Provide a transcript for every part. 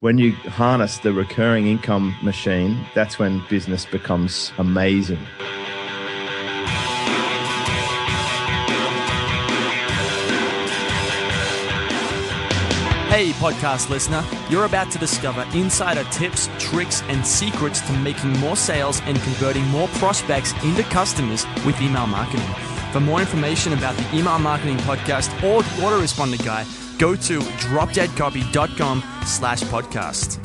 When you harness the recurring income machine, that's when business becomes amazing. Hey podcast listener, you're about to discover insider tips, tricks, and secrets to making more sales and converting more prospects into customers with email marketing. For more information about the Email Marketing Podcast or the Autoresponder Guide, go to dropdeadcopy.com/podcast.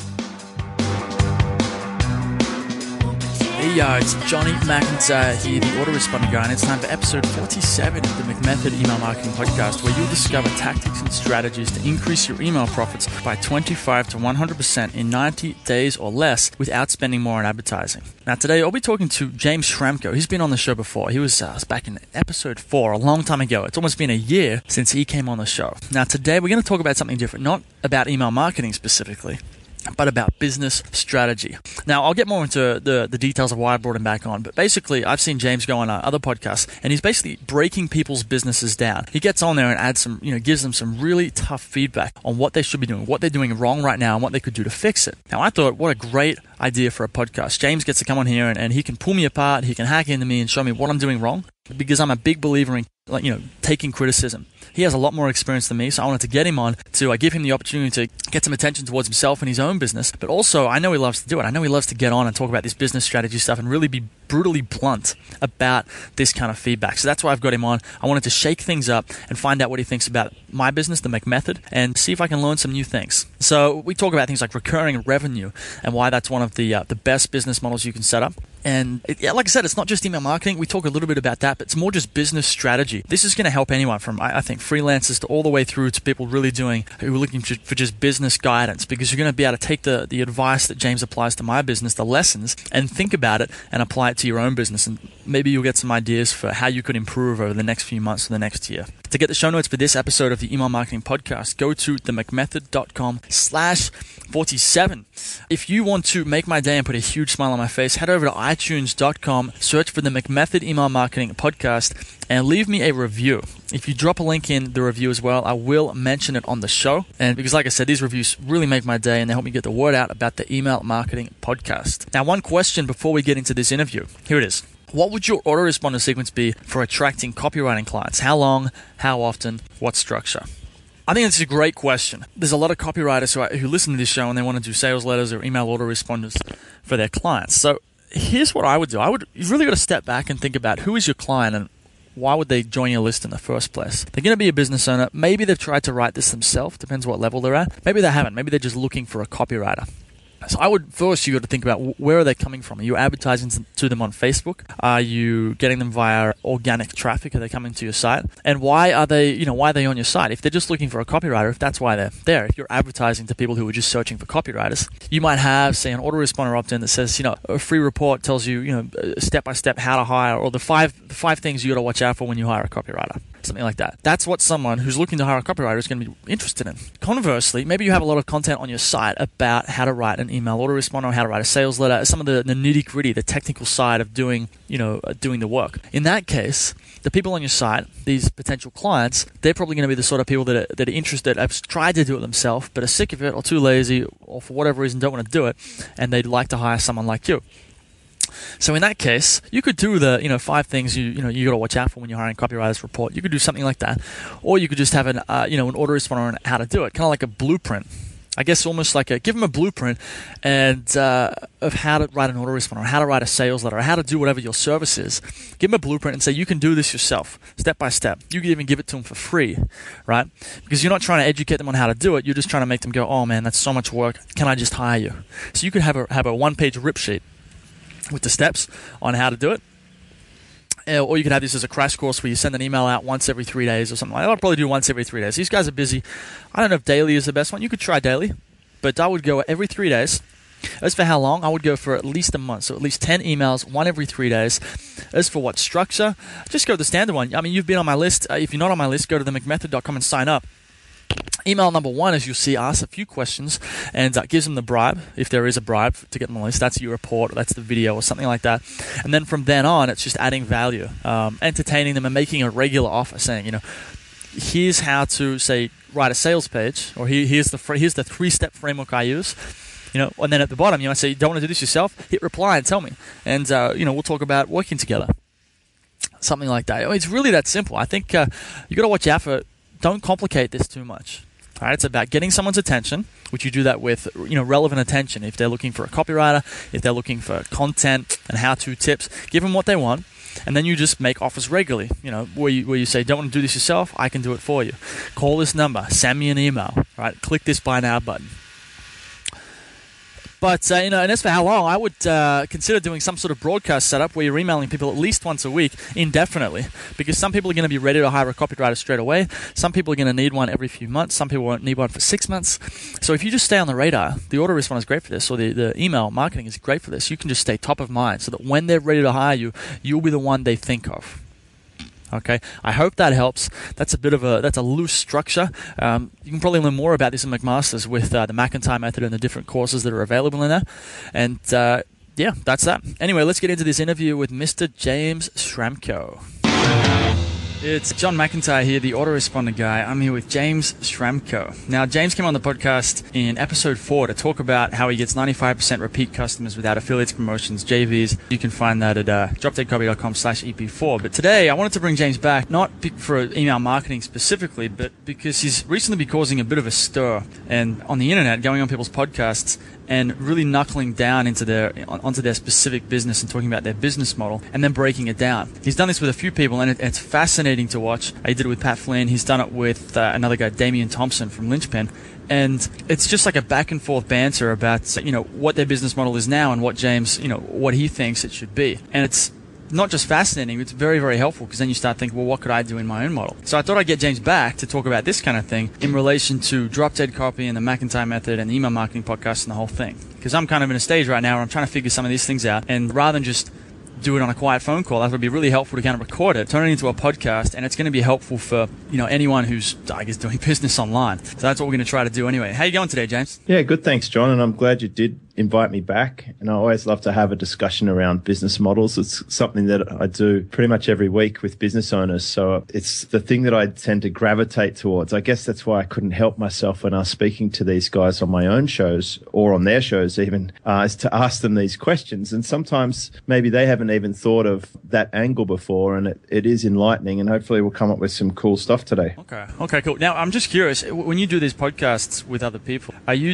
Hey yo, it's Johnny McMethod here, the Autoresponder Guy, and it's time for episode 47 of the McMethod Email Marketing Podcast, where you'll discover tactics and strategies to increase your email profits by 25 to 100% in 90 days or less without spending more on advertising. Now today I'll be talking to James Schramko. He's been on the show before. He was back in episode 4 a long time ago. It's almost been a year since he came on the show. Now today we're going to talk about something different, not about email marketing specifically, but about business strategy. Now, I'll get more into the details of why I brought him back on, but basically, I've seen James go on other podcasts, and he's basically breaking people's businesses down. He gets on there and adds some, gives them some really tough feedback on what they should be doing, what they're doing wrong right now, and what they could do to fix it. Now, I thought, what a great idea for a podcast. James gets to come on here, and he can pull me apart, he can hack into me and show me what I'm doing wrong, because I'm a big believer in taking criticism. He has a lot more experience than me, so I wanted to get him on to give him the opportunity to get some attention towards himself and his own business. But also, I know he loves to do it. I know he loves to get on and talk about this business strategy stuff and really be brutally blunt about this kind of feedback. So that's why I've got him on. I wanted to shake things up and find out what he thinks about my business, the McMethod, and see if I can learn some new things. So we talk about things like recurring revenue and why that's one of the best business models you can set up. And like I said, it's not just email marketing. We talk a little bit about that, but it's more just business strategy. This is going to help anyone from, I think, freelancers to all the way through to people who are looking for just business guidance, because you're going to be able to take the advice that James applies to my business, the lessons, and think about it and apply it to your own business. And maybe you'll get some ideas for how you could improve over the next few months or the next year. To get the show notes for this episode of the Email Marketing Podcast, go to themcmethod.com/47. If you want to make my day and put a huge smile on my face, head over to iTunes.com, search for the McMethod Email Marketing Podcast, and leave me a review. If you drop a link in the review as well, I will mention it on the show. And because, like I said, these reviews really make my day and they help me get the word out about the Email Marketing Podcast. Now, one question before we get into this interview. Here it is. What would your autoresponder sequence be for attracting copywriting clients? How long? How often? What structure? I think it's a great question. There's a lot of copywriters who listen to this show and they want to do sales letters or email autoresponders for their clients. So here's what I would do. You've really got to step back and think about who is your client and why would they join your list in the first place? They're going to be a business owner. Maybe they've tried to write this themselves. Depends what level they're at. Maybe they haven't. Maybe they're just looking for a copywriter. So you got to think about where are they coming from? Are you advertising to them on Facebook? Are you getting them via organic traffic? Are they coming to your site? And why are they on your site? If they're just looking for a copywriter, if that's why they're there, if you're advertising to people who are just searching for copywriters, you might have, say, an autoresponder opt-in that says, a free report tells you, step by step how to hire, or the five things you got to watch out for when you hire a copywriter. Something like that. That's what someone who's looking to hire a copywriter is going to be interested in. Conversely, maybe you have a lot of content on your site about how to write an email autoresponder, or how to write a sales letter, some of the nitty-gritty, the technical side of doing the work. In that case, the people on your site, these potential clients, they're probably going to be the sort of people that are interested, have tried to do it themselves, but are sick of it or too lazy or for whatever reason don't want to do it, and they'd like to hire someone like you. So in that case, you could do the 5 things you got to watch out for when you're hiring copywriters report. You could do something like that, or you could just have an autoresponder on how to do it, kind of like a blueprint. I guess almost like give them a blueprint of how to write an autoresponder, or how to write a sales letter, or how to do whatever your service is. Give them a blueprint and say you can do this yourself, step by step. You can even give it to them for free, right? Because you're not trying to educate them on how to do it. You're just trying to make them go, oh man, that's so much work. Can I just hire you? So you could have a one-page rip sheet with the steps on how to do it. Or you could have this as a crash course where you send an email out once every 3 days or something like that. I'll probably do once every 3 days. These guys are busy. I don't know if daily is the best one. You could try daily, but I would go every 3 days. As for how long, I would go for at least a month. So at least 10 emails, one every 3 days. As for what structure, just go the standard one. I mean, you've been on my list. If you're not on my list, go to themcmethod.com and sign up. Email number 1, as you'll see, asks a few questions and gives them the bribe, if there is a bribe to get them on the list. That's your report, or that's the video, or something like that. And then from then on, it's just adding value, entertaining them, and making a regular offer, saying, here's how to, say, write a sales page, or here's the 3-step framework I use. And then at the bottom, I say, don't want to do this yourself? Hit reply and tell me. And, we'll talk about working together. Something like that. It's really that simple. I think you got to watch out for, don't complicate this too much. All right, it's about getting someone's attention, which you do that with, relevant attention. If they're looking for a copywriter, if they're looking for content and how-to tips, give them what they want. And then you just make offers regularly, where you say, don't want to do this yourself? I can do it for you. Call this number. Send me an email. Right? Click this buy now button. But, and as for how long, I would consider doing some sort of broadcast setup where you're emailing people at least once a week indefinitely, because some people are going to be ready to hire a copywriter straight away. Some people are going to need one every few months. Some people won't need one for 6 months. So if you just stay on the radar, the autoresponder is great for this, or the email marketing is great for this. You can just stay top of mind so that when they're ready to hire you, you'll be the one they think of. Okay, I hope that helps. That's a loose structure. You can probably learn more about this in McMaster's with the McIntyre method and the different courses that are available in there. And that's that. Anyway, let's get into this interview with Mr. James Schramko. It's John McIntyre here, the autoresponder guy. I'm here with James Schramko. Now, James came on the podcast in episode 4 to talk about how he gets 95% repeat customers without affiliates, promotions, JVs. You can find that at dropdeadcopy.com/EP4. But today, I wanted to bring James back, not for email marketing specifically, but because he's recently been causing a bit of a stir and on the internet, going on people's podcasts and really knuckling down onto their specific business and talking about their business model and then breaking it down. He's done this with a few people, and it's fascinating to watch. He did it with Pat Flynn. He's done it with another guy, Damian Thompson from Lynchpin. And it's just like a back and forth banter about, what their business model is now and what James, what he thinks it should be. And it's not just fascinating, it's very, very helpful, because then you start thinking, well, what could I do in my own model? So I thought I'd get James back to talk about this kind of thing in relation to Drop Dead Copy and the McIntyre method and the email marketing podcast and the whole thing. Because I'm kind of in a stage right now where I'm trying to figure some of these things out, and rather than just do it on a quiet phone call, that would be really helpful to kind of record it, turn it into a podcast, and it's going to be helpful for anyone who's, I guess, doing business online. So that's what we're going to try to do anyway. How you going today, James? Yeah, good, thanks, John, and I'm glad you did invite me back. And I always love to have a discussion around business models. It's something that I do pretty much every week with business owners. So it's the thing that I tend to gravitate towards. I guess that's why I couldn't help myself when I was speaking to these guys on my own shows, or on their shows even, is to ask them these questions. And sometimes maybe they haven't even thought of that angle before, and it is enlightening, and hopefully we'll come up with some cool stuff today. Okay, cool. Now, I'm just curious, when you do these podcasts with other people, are you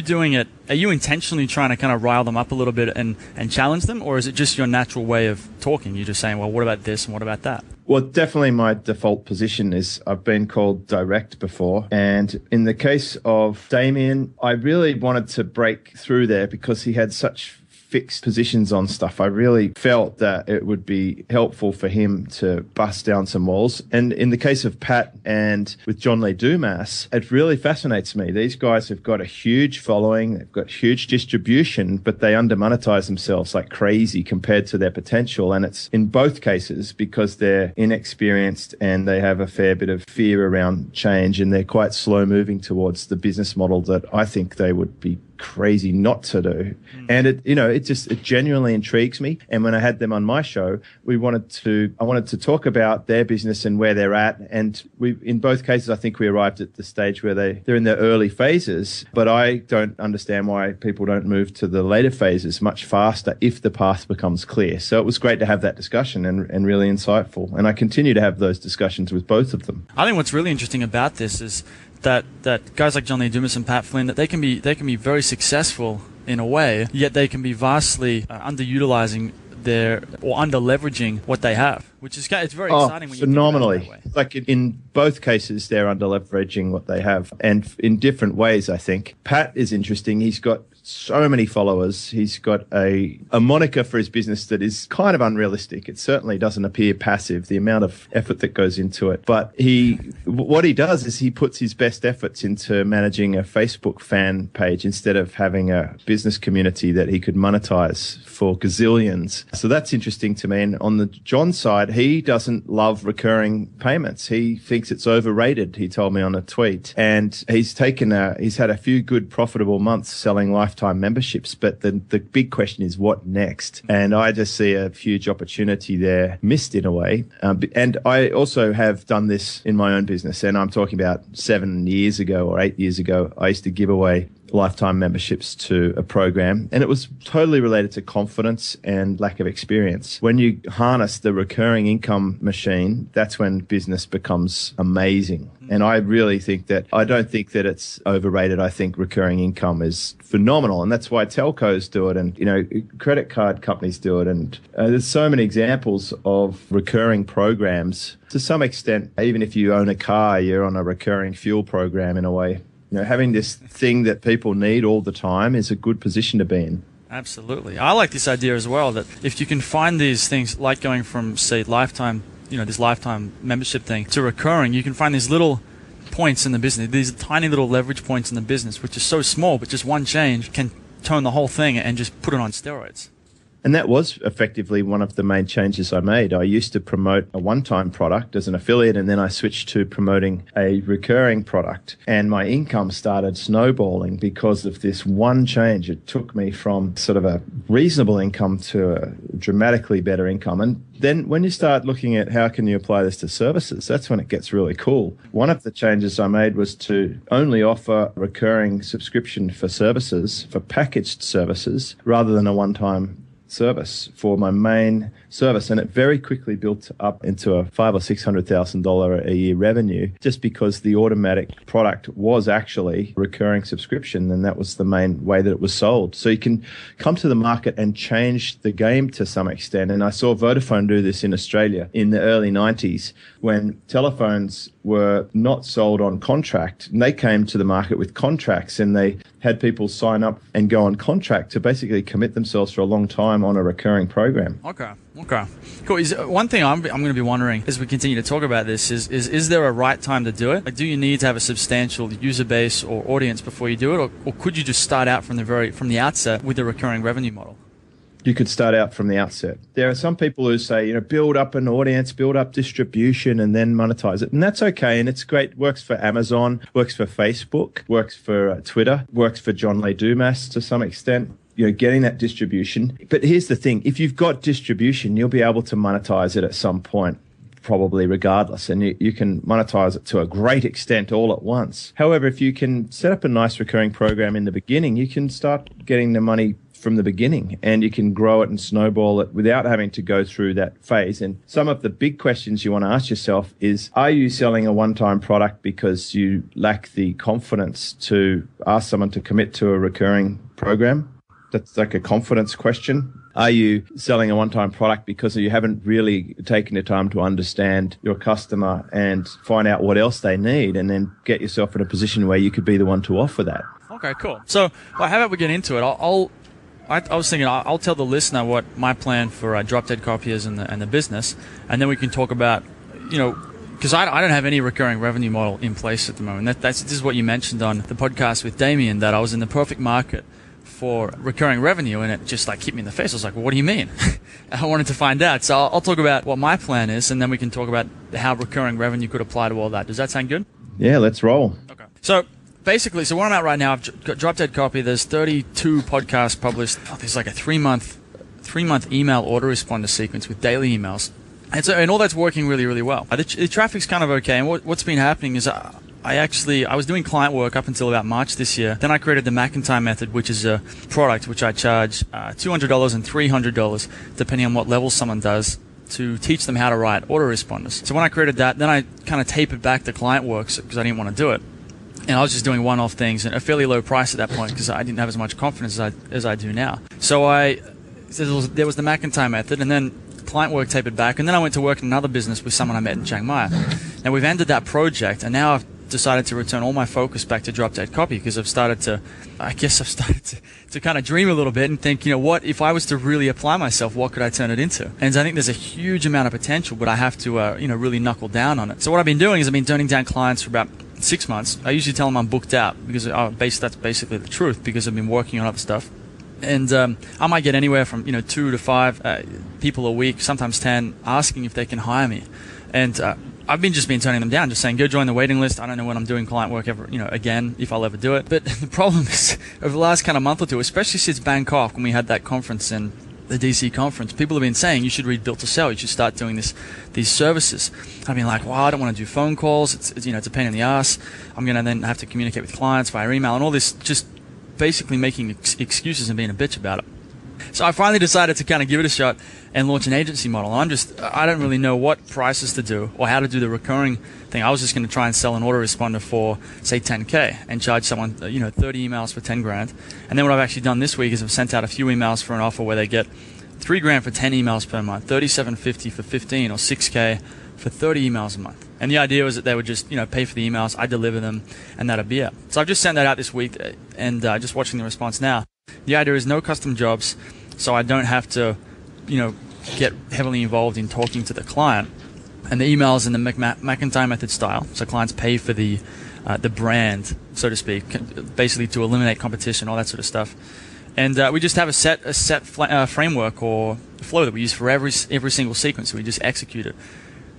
intentionally trying to kind of rile them up a little bit and challenge them, or is it just your natural way of talking? You're just saying, well, what about this and what about that? Well, definitely my default position is I've been called direct before. And in the case of Damien, I really wanted to break through there because he had such fixed positions on stuff. I really felt that it would be helpful for him to bust down some walls. And in the case of Pat and with John Lee Dumas, it really fascinates me. These guys have got a huge following, they've got huge distribution, but they under-monetize themselves like crazy compared to their potential. And it's in both cases because they're inexperienced and they have a fair bit of fear around change, and they're quite slow moving towards the business model that I think they would be crazy not to do. And it genuinely intrigues me. And when I had them on my show, I wanted to talk about their business and where they're at. And in both cases, I think we arrived at the stage where they're in their early phases, but I don't understand why people don't move to the later phases much faster if the path becomes clear. So it was great to have that discussion and really insightful. And I continue to have those discussions with both of them. I think what's really interesting about this is that guys like John Lee Dumas and Pat Flynn, that they can be very successful in a way, yet they can be vastly underutilizing under leveraging what they have, which is it's very exciting when you phenomenally think about it that way. Like in both cases, they're under leveraging what they have, and in different ways. I think Pat is interesting. He's got so many followers. He's got a moniker for his business that is kind of unrealistic. It certainly doesn't appear passive, the amount of effort that goes into it. But what he does is he puts his best efforts into managing a Facebook fan page instead of having a business community that he could monetize for gazillions. So that's interesting to me. And on the John side, but he doesn't love recurring payments. He thinks it's overrated, he told me on a tweet. And he's had a few good profitable months selling lifetime memberships, but the big question is what next? And I just see a huge opportunity there missed in a way. And I also have done this in my own business, and I'm talking about 7 years ago or 8 years ago. I used to give away lifetime memberships to a program, and it was totally related to confidence and lack of experience. When you harness the recurring income machine, that's when business becomes amazing. And I really think that, I don't think that it's overrated. I think recurring income is phenomenal, and that's why telcos do it, and credit card companies do it, and there's so many examples of recurring programs. To some extent, even if you own a car, you're on a recurring fuel program in a way. Having this thing that people need all the time is a good position to be in. Absolutely. I like this idea as well, that if you can find these things, like going from, say, lifetime, this lifetime membership thing to recurring, you can find these little points in the business, these tiny little leverage points in the business, which is so small, but just one change can turn the whole thing and just put it on steroids. And that was effectively one of the main changes I made. I used to promote a one-time product as an affiliate, and then I switched to promoting a recurring product. And my income started snowballing because of this one change. It took me from sort of a reasonable income to a dramatically better income. And then when you start looking at how can you apply this to services, that's when it gets really cool. One of the changes I made was to only offer recurring subscription for services, for packaged services, rather than a one-time service for my main service, and it very quickly built up into a $500,000 or $600,000 a year revenue, just because the automatic product was actually recurring subscription, and that was the main way that it was sold. So you can come to the market and change the game to some extent, and I saw Vodafone do this in Australia in the early 90s when telephones were not sold on contract, and they came to the market with contracts, and they had people sign up and go on contract to basically commit themselves for a long time on a recurring program. Okay. Cool. One thing I'm going to be wondering as we continue to talk about this is there a right time to do it? Like, do you need to have a substantial user base or audience before you do it, or could you just start out from the outset with a recurring revenue model? You could start out from the outset. There are some people who say, build up an audience, build up distribution, and then monetize it. And that's okay. And it's great. Works for Amazon, works for Facebook, works for Twitter, works for John Lee Dumas to some extent. Getting that distribution. But here's the thing. If you've got distribution, you'll be able to monetize it at some point, probably regardless. And you can monetize it to a great extent all at once. However, if you can set up a nice recurring program in the beginning, you can start getting the money from the beginning, and you can grow it and snowball it without having to go through that phase. And some of the big questions you want to ask yourself is, are you selling a one-time product because you lack the confidence to ask someone to commit to a recurring program? That's like a confidence question. Are you selling a one-time product because you haven't really taken the time to understand your customer and find out what else they need, and then get yourself in a position where you could be the one to offer that? Okay, cool. So how about we get into it? I was thinking I'll tell the listener what my plan for Drop Dead Copy is and the business, and then we can talk about, because I don't have any recurring revenue model in place at the moment. This is what you mentioned on the podcast with Damien, that I was in the perfect market for recurring revenue, and it just hit me in the face. I was like, well, what do you mean? I wanted to find out. So I'll talk about what my plan is, and then we can talk about how recurring revenue could apply to all that. Does that sound good? Yeah, let's roll. Okay. So basically, where I'm at right now, I've got Drop Dead Copy. There's 32 podcasts published. There's like a three-month email autoresponder sequence with daily emails. And all that's working really, really well. The traffic's kind of okay. And what's been happening is I was doing client work up until about March this year. Then I created the McMethod, which is a product which I charge $200 and $300, depending on what level someone does, to teach them how to write autoresponders. So when I created that, then I kind of tapered back the client work because I didn't want to do it. And I was just doing one-off things at a fairly low price at that point because I didn't have as much confidence as I do now. So there was the McMethod, and then client work tapered back, and then I went to work in another business with someone I met in Chiang Mai. Now we've ended that project, and now I've decided to return all my focus back to Drop Dead Copy because I've started to kind of dream a little bit and think, what if I was to really apply myself, what could I turn it into? And I think there's a huge amount of potential, but I have to really knuckle down on it. So what I've been doing is I've been turning down clients for about 6 months. I usually tell them I'm booked out because that's basically the truth, because I've been working on other stuff. And I might get anywhere from 2 to 5 people a week, sometimes 10, asking if they can hire me. And I've been turning them down, just saying, go join the waiting list. I don't know when I'm doing client work ever, again, if I'll ever do it. But the problem is, over the last kind of month or two, especially since Bangkok, when we had that conference in the DC conference, people have been saying you should read Built to Sell. You should start doing these services. I've been like, well, I don't want to do phone calls. It's a pain in the ass. I'm going to then have to communicate with clients via email and all this, just basically making excuses and being a bitch about it. So I finally decided to kind of give it a shot and launch an agency model. I don't really know what prices to do or how to do the recurring thing. I was just going to try and sell an autoresponder for, say, 10K and charge someone, 30 emails for 10 grand. And then what I've actually done this week is I've sent out a few emails for an offer where they get 3 grand for 10 emails per month, 37.50 for 15, or 6K for 30 emails a month. And the idea was that they would just, pay for the emails, I deliver them, and that'd be it. So I've just sent that out this week and just watching the response now. The idea is no custom jobs, so I don't have to, get heavily involved in talking to the client. And the emails in the McIntyre method style, so clients pay for the brand, so to speak, basically to eliminate competition, all that sort of stuff. And we just have a set framework or flow that we use for every single sequence. So we just execute it,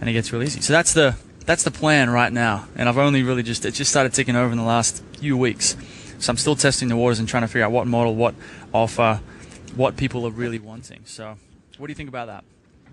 and it gets real easy. So that's the plan right now. And I've only really it just started ticking over in the last few weeks. So I'm still testing the waters and trying to figure out what model, what offer, what people are really wanting. So what do you think about that?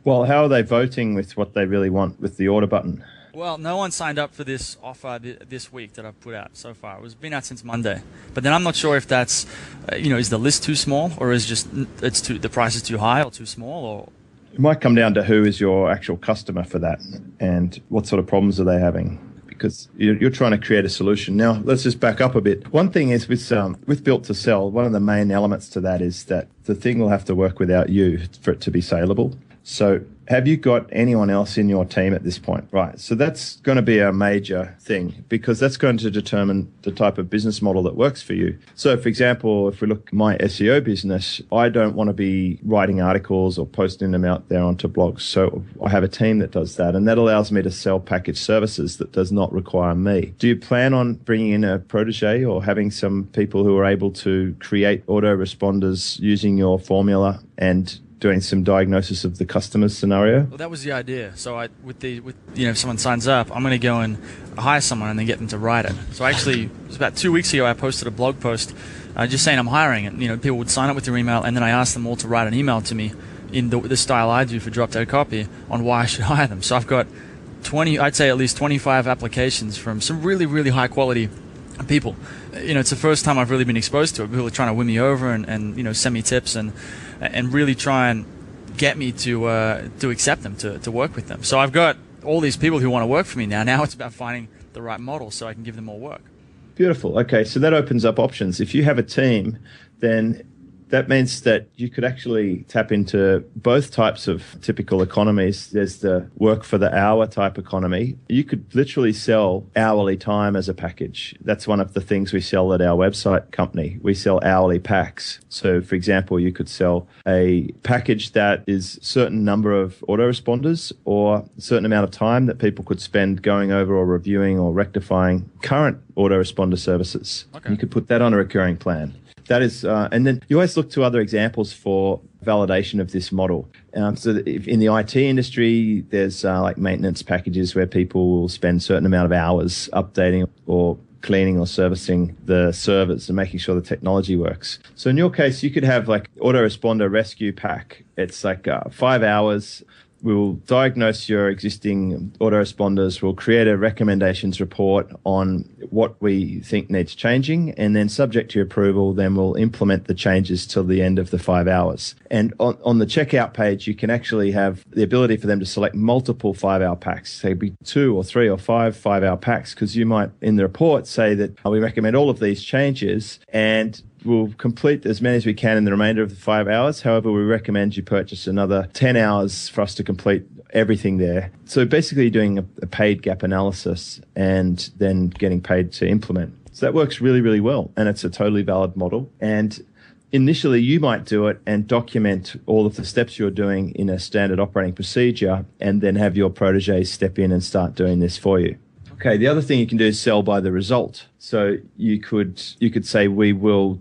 Well, how are they voting with what they really want with the order button? Well, no one signed up for this offer this week that I've put out so far. It's been out since Monday. But then I'm not sure if that's, is the list too small, or is the price is too high or too small, or... It might come down to who is your actual customer for that and what sort of problems are they having, because you're trying to create a solution. Now, let's just back up a bit. One thing is with Built to Sell, one of the main elements to that is that the thing will have to work without you for it to be saleable. So have you got anyone else in your team at this point? Right. So that's going to be a major thing, because that's going to determine the type of business model that works for you. So, for example, if we look at my SEO business, I don't want to be writing articles or posting them out there onto blogs. So I have a team that does that, and that allows me to sell packaged services that does not require me. Do you plan on bringing in a protege or having some people who are able to create autoresponders using your formula and doing some diagnosis of the customer's scenario? Well, that was the idea. So if someone signs up, I'm going to go and hire someone and then get them to write it. So actually, it was about 2 weeks ago, I posted a blog post just saying I'm hiring, and people would sign up with their email, and then I asked them all to write an email to me in the style I do for Drop Dead Copy on why I should hire them. So I've got I'd say at least 25 applications from some really, really high quality people. It's the first time I've really been exposed to it. People are trying to win me over and send me tips and really try and get me to accept them, to work with them. So I've got all these people who want to work for me now. Now it's about finding the right model so I can give them more work. Beautiful. Okay, so that opens up options. If you have a team, then that means that you could actually tap into both types of typical economies. There's the work for the hour type economy. You could literally sell hourly time as a package. That's one of the things we sell at our website company. We sell hourly packs. So, for example, you could sell a package that is a certain number of autoresponders or a certain amount of time that people could spend going over or reviewing or rectifying current autoresponder services. Okay. You could put that on a recurring plan. That is, and then you always look to other examples for validation of this model. So that if in the IT industry, there's like maintenance packages where people will spend a certain amount of hours updating or cleaning or servicing the servers and making sure the technology works. So in your case, you could have like autoresponder rescue pack. It's like 5 hours. We'll diagnose your existing autoresponders. We'll create a recommendations report on what we think needs changing. And then subject to your approval, then we'll implement the changes till the end of the 5 hours. And on the checkout page, you can actually have the ability for them to select multiple 5-hour packs. Say be 2 or 3 or 5 5-hour packs, because you might in the report say that we recommend all of these changes and we'll complete as many as we can in the remainder of the 5 hours. However, we recommend you purchase another 10 hours for us to complete everything there. So basically you're doing a paid gap analysis and then getting paid to implement. So that works really, really well. And it's a totally valid model. And initially you might do it and document all of the steps you're doing in a standard operating procedure and then have your proteges step in and start doing this for you. Okay, the other thing you can do is sell by the result. So you could say, we will,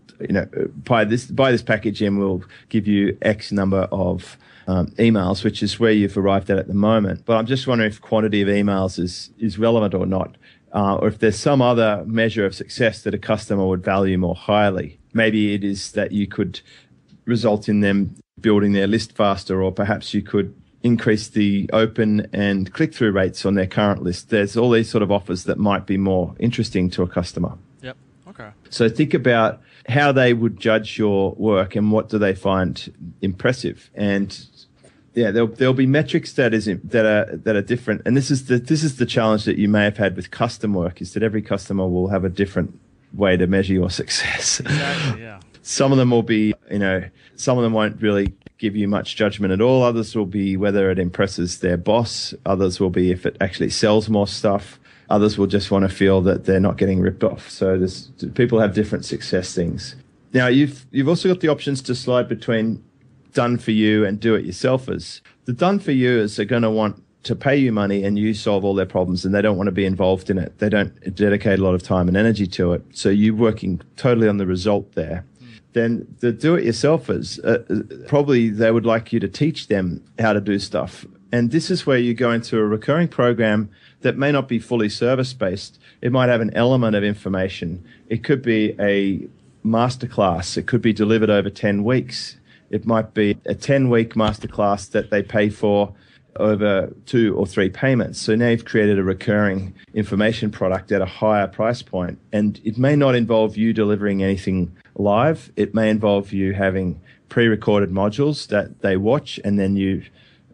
buy this package and we'll give you X number of emails, which is where you've arrived at the moment. But I'm just wondering if quantity of emails is relevant or not, or if there's some other measure of success that a customer would value more highly. Maybe it is that you could result in them building their list faster, or perhaps you could increase the open and click-through rates on their current list. There's all these sort of offers that might be more interesting to a customer. Yep. Okay. So think about how they would judge your work and what do they find impressive. And yeah, there'll be metrics that are different. And this is the challenge that you may have had with custom work, is that every customer will have a different way to measure your success. Exactly. Yeah. Some of them will be, some of them won't really give you much judgment at all. Others will be whether it impresses their boss. Others will be if it actually sells more stuff. Others will just want to feel that they're not getting ripped off. So people have different success things. Now, you've also got the options to slide between done for you and do it yourselfers. The done for youers are going to want to pay you money and you solve all their problems, and they don't want to be involved in it. They don't dedicate a lot of time and energy to it. So you're working totally on the result there. Then the do-it-yourselfers, probably they would like you to teach them how to do stuff. And this is where you go into a recurring program that may not be fully service-based. It might have an element of information. It could be a masterclass. It could be delivered over 10 weeks. It might be a 10-week masterclass that they pay for over 2 or 3 payments. So now you've created a recurring information product at a higher price point. And it may not involve you delivering anything live. It may involve you having pre-recorded modules that they watch, and then you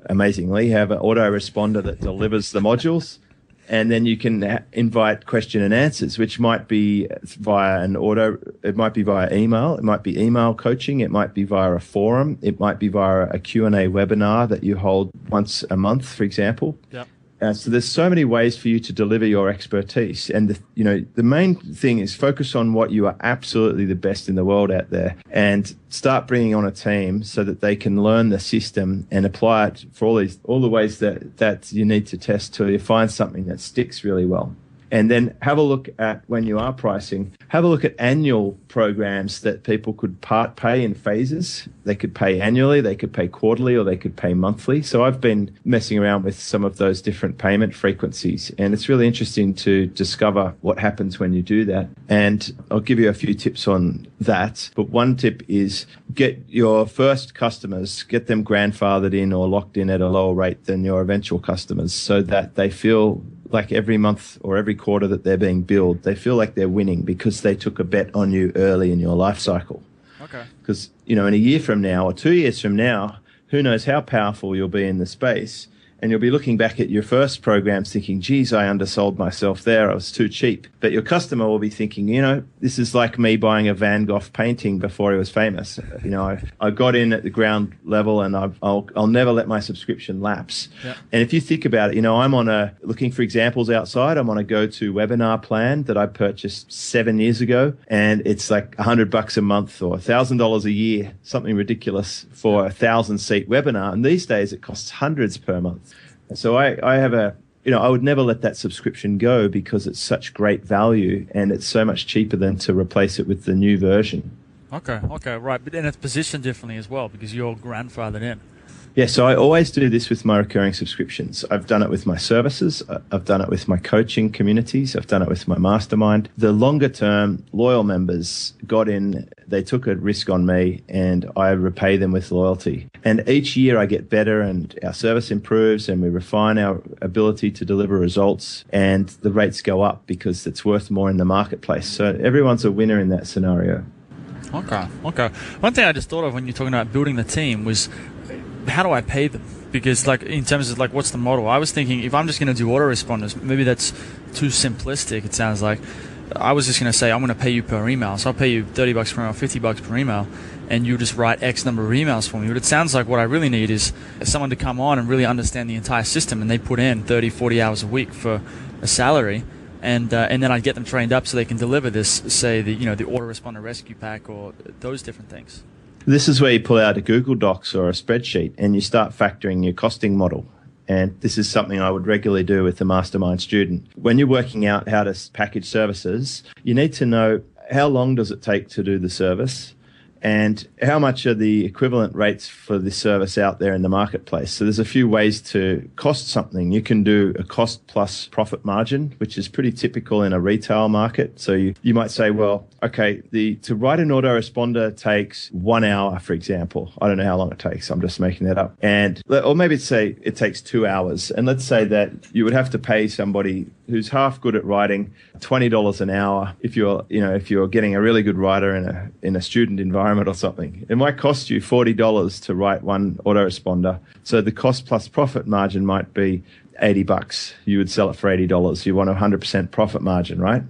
amazingly have an autoresponder that delivers the modules. And then you can invite question and answers, which might be via it might be via email, it might be email coaching, it might be via a forum, it might be via a Q&A webinar that you hold once a month, for example. Yep. So there's so many ways for you to deliver your expertise. And, the main thing is focus on what you are absolutely the best in the world at there, and start bringing on a team so that they can learn the system and apply it for all the ways that you need to test till you find something that sticks really well. And then have a look at, when you are pricing, have a look at annual programs that people could pay in phases. They could pay annually, they could pay quarterly, or they could pay monthly. So I've been messing around with some of those different payment frequencies, and it's really interesting to discover what happens when you do that. And I'll give you a few tips on that. But one tip is get your first customers, get them grandfathered in or locked in at a lower rate than your eventual customers, so that they feel like every month or every quarter that they're being billed, they feel like they're winning because they took a bet on you early in your life cycle. Okay. Because, in a year from now or 2 years from now, who knows how powerful you'll be in the space. And you'll be looking back at your first programs thinking, geez, I undersold myself there. I was too cheap. But your customer will be thinking, this is like me buying a Van Gogh painting before he was famous. I got in at the ground level, and I'll never let my subscription lapse. Yep. And if you think about it, I'm looking for examples outside. I'm on a go-to webinar plan that I purchased 7 years ago, and it's like $100 a month or $1,000 a year, something ridiculous for a 1,000-seat webinar. And these days it costs hundreds per month. So I have I would never let that subscription go because it's such great value and it's so much cheaper than to replace it with the new version. Okay, right. But then it's positioned differently as well because you're grandfathered in. Yeah, so I always do this with my recurring subscriptions. I've done it with my services. I've done it with my coaching communities. I've done it with my mastermind. The longer term loyal members got in, they took a risk on me, and I repay them with loyalty. And each year I get better, and our service improves, and we refine our ability to deliver results, and the rates go up because it's worth more in the marketplace. So everyone's a winner in that scenario. Okay. One thing I just thought of when you're talking about building the team was, how do I pay them? Because in terms of what's the model? I was thinking if I'm just going to do autoresponders, maybe that's too simplistic. It sounds like I was just going to say I'm going to pay you per email. So I'll pay you $30 per email, $50 per email, and you just write X number of emails for me. But it sounds like what I really need is someone to come on and really understand the entire system, and they put in 30, 40 hours a week for a salary. And then I'd get them trained up so they can deliver this, say the autoresponder rescue pack or those different things. This is where you pull out a Google Docs or a spreadsheet and you start factoring your costing model. And this is something I would regularly do with the mastermind student. When you're working out how to package services, you need to know how long does it take to do the service and how much are the equivalent rates for this service out there in the marketplace. So there's a few ways to cost something. You can do a cost plus profit margin, which is pretty typical in a retail market. So you might say, well, okay, to write an autoresponder takes 1 hour, for example. I don't know how long it takes. I'm just making that up. Or maybe say it takes 2 hours. And let's say that you would have to pay somebody who's half good at writing $20 an hour if you're getting a really good writer in a student environment or something. It might cost you $40 to write one autoresponder. So the cost plus profit margin might be $80. You would sell it for $80. You want a 100% profit margin, right?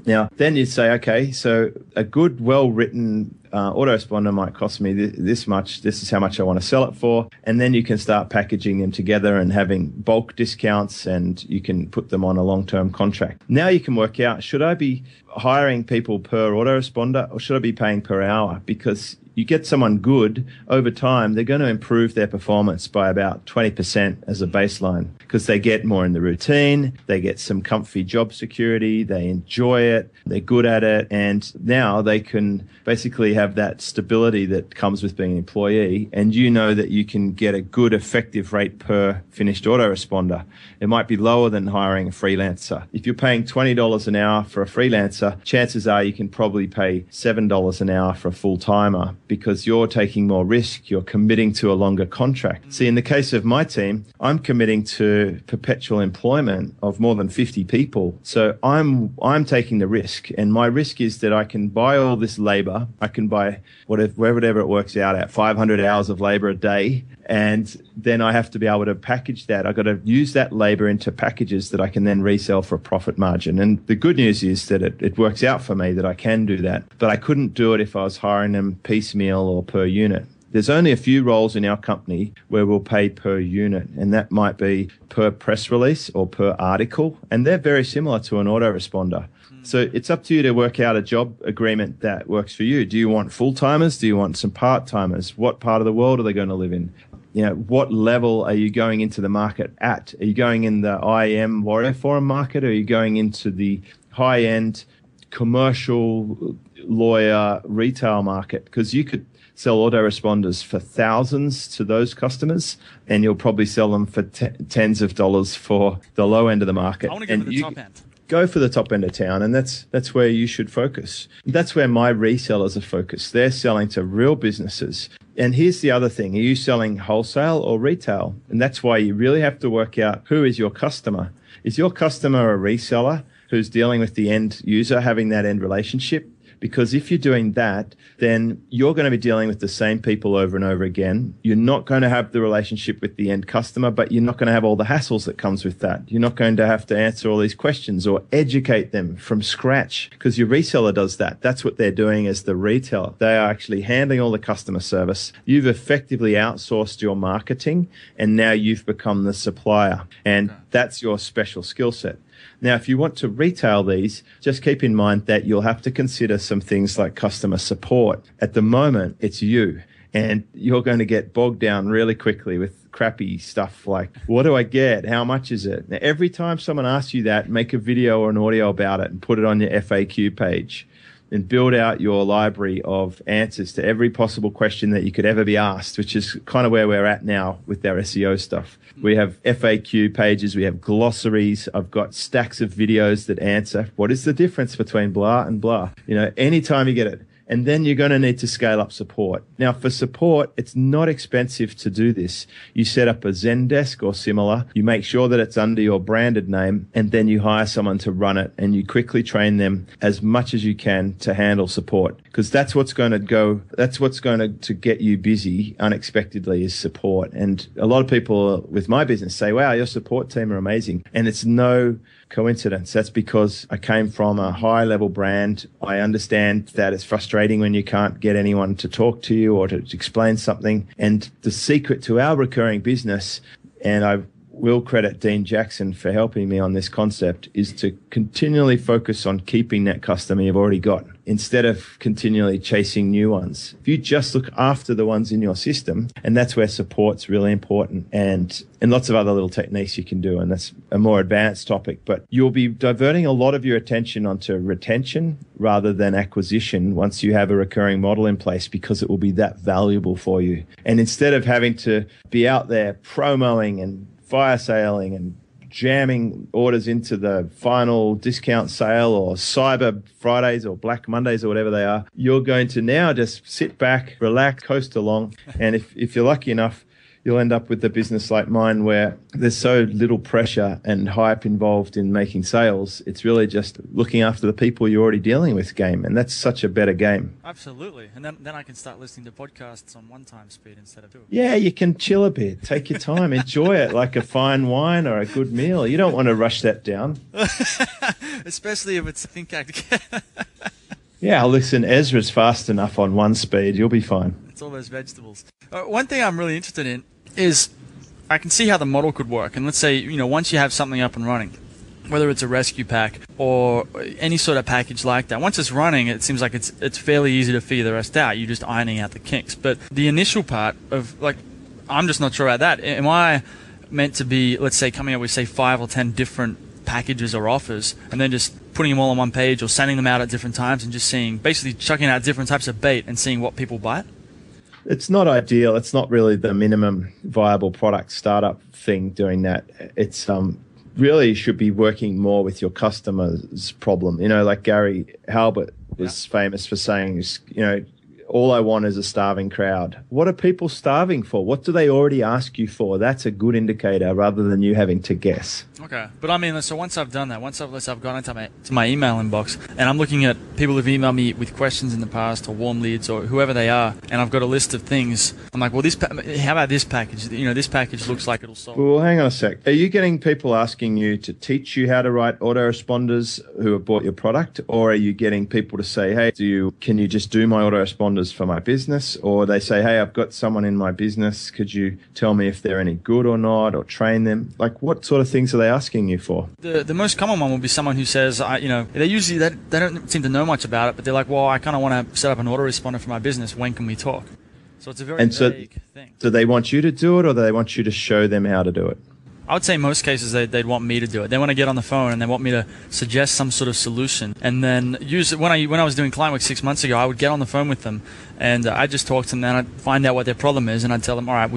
Now, then you'd say, okay, so a good, well-written autoresponder might cost me this much. This is how much I want to sell it for. And then you can start packaging them together and having bulk discounts, and you can put them on a long-term contract. Now you can work out, should I be hiring people per autoresponder or should I be paying per hour? Because you get someone good over time, they're going to improve their performance by about 20% as a baseline because they get more in the routine, they get some comfy job security, they enjoy it, they're good at it, and now they can basically have that stability that comes with being an employee, and you know that you can get a good effective rate per finished autoresponder. It might be lower than hiring a freelancer. If you're paying $20 an hour for a freelancer, chances are you can probably pay $7 an hour for a full-timer, because you're taking more risk, you're committing to a longer contract. See, in the case of my team, I'm committing to perpetual employment of more than 50 people. So I'm taking the risk, and my risk is that I can buy all this labor. I can buy whatever it works out at, 500 hours of labor a day, and then I have to be able to package that. I've got to use that labor into packages that I can then resell for a profit margin. And the good news is that it works out for me that I can do that, but I couldn't do it if I was hiring them piecemeal or per unit. There's only a few roles in our company where we'll pay per unit, and that might be per press release or per article, and they're very similar to an autoresponder. So it's up to you to work out a job agreement that works for you. Do you want full-timers? Do you want some part-timers? What part of the world are they going to live in? What level are you going into the market at? Are you going in the IM Warrior Forum market, or are you going into the high-end commercial lawyer retail market? Because you could sell autoresponders for thousands to those customers, and you'll probably sell them for tens of dollars for the low end of the market. I want to go to the top end. Go for the top end of town, and that's where you should focus. That's where my resellers are focused. They're selling to real businesses. And here's the other thing. Are you selling wholesale or retail? And that's why you really have to work out who is your customer. Is your customer a reseller who's dealing with the end user, having that end relationship? Because if you're doing that, then you're going to be dealing with the same people over and over again. You're not going to have the relationship with the end customer, but you're not going to have all the hassles that comes with that. You're not going to have to answer all these questions or educate them from scratch, because your reseller does that. That's what they're doing as the retailer. They are actually handling all the customer service. You've effectively outsourced your marketing, and now you've become the supplier. And that's your special skill set. Now, if you want to retail these, just keep in mind that you'll have to consider some things like customer support. At the moment, it's you, and you're going to get bogged down really quickly with crappy stuff like, what do I get? How much is it? Now, every time someone asks you that, make a video or an audio about it and put it on your FAQ page, and build out your library of answers to every possible question that you could ever be asked, which is kind of where we're at now with our SEO stuff. We have FAQ pages, we have glossaries. I've got stacks of videos that answer what is the difference between blah and blah. Anytime you get it. And then you're going to need to scale up support. Now, for support, it's not expensive to do this. You set up a Zendesk or similar. You make sure that it's under your branded name, and then you hire someone to run it, and you quickly train them as much as you can to handle support, because that's what's going to get you busy unexpectedly is support. And a lot of people with my business say, wow, your support team are amazing. And it's no coincidence. That's because I came from a high level brand. I understand that it's frustrating when you can't get anyone to talk to you or to explain something. And the secret to our recurring business, and I will credit Dean Jackson for helping me on this concept, is to continually focus on keeping that customer you've already got. instead of continually chasing new ones. If you just look after the ones in your system, and that's where support's really important, and lots of other little techniques you can do, and that's a more advanced topic, but you'll be diverting a lot of your attention onto retention rather than acquisition once you have a recurring model in place, because it will be that valuable for you. And instead of having to be out there promoing and fire sailing and jamming orders into the final discount sale or Cyber Fridays or Black Mondays or whatever they are, you're going to now just sit back, relax, coast along. And if you're lucky enough, you'll end up with a business like mine where there's so little pressure and hype involved in making sales. It's really just looking after the people you're already dealing with game. And that's such a better game. Absolutely. And then I can start listening to podcasts on 1 time speed instead of 2. Yeah, you can chill a bit. Take your time. Enjoy it like a fine wine or a good meal. You don't want to rush that down. Especially if it's think act. Yeah, listen, Ezra's fast enough on 1 speed. You'll be fine. It's all those vegetables. One thing I'm really interested in is I can see how the model could work. And let's say, once you have something up and running, whether it's a rescue pack or any sort of package like that, once it's running, it seems like it's fairly easy to figure the rest out. You're just ironing out the kinks. But the initial part of, I'm just not sure about that. Am I meant to be, let's say, coming up with, say, 5 or 10 different packages or offers, and then just putting them all on one page or sending them out at different times and just seeing, basically chucking out different types of bait and seeing what people buy? It's not ideal. It's not really the minimum viable product startup thing doing that. It's really should be working more with your customer's problem. Like Gary Halbert was famous for saying, all I want is a starving crowd. What are people starving for? What do they already ask you for? That's a good indicator rather than you having to guess. Okay. But I mean, so once I've done that, once I've gone into my email inbox and I'm looking at people who've emailed me with questions in the past or warm leads or whoever they are, and I've got a list of things, I'm like, well, how about this package? This package looks like it'll solve. Well, hang on a sec. Are you getting people asking you to teach you how to write autoresponders who have bought your product? Or are you getting people to say, hey, can you just do my autoresponders for my business? Or they say, hey, I've got someone in my business. Could you tell me if they're any good or not, or train them? Like, what sort of things are they asking you for? The most common one would be someone who says, they don't seem to know much about it, but they're like, well, I kind of want to set up an autoresponder for my business. When can we talk? So it's a very vague thing. Do they want you to do it, or do they want you to show them how to do it? I would say in most cases they'd want me to do it. They want to get on the phone and they want me to suggest some sort of solution, and then use it. When I was doing client work 6 months ago, I would get on the phone with them and I'd just talk to them, and I'd find out what their problem is, and I'd tell them, all right,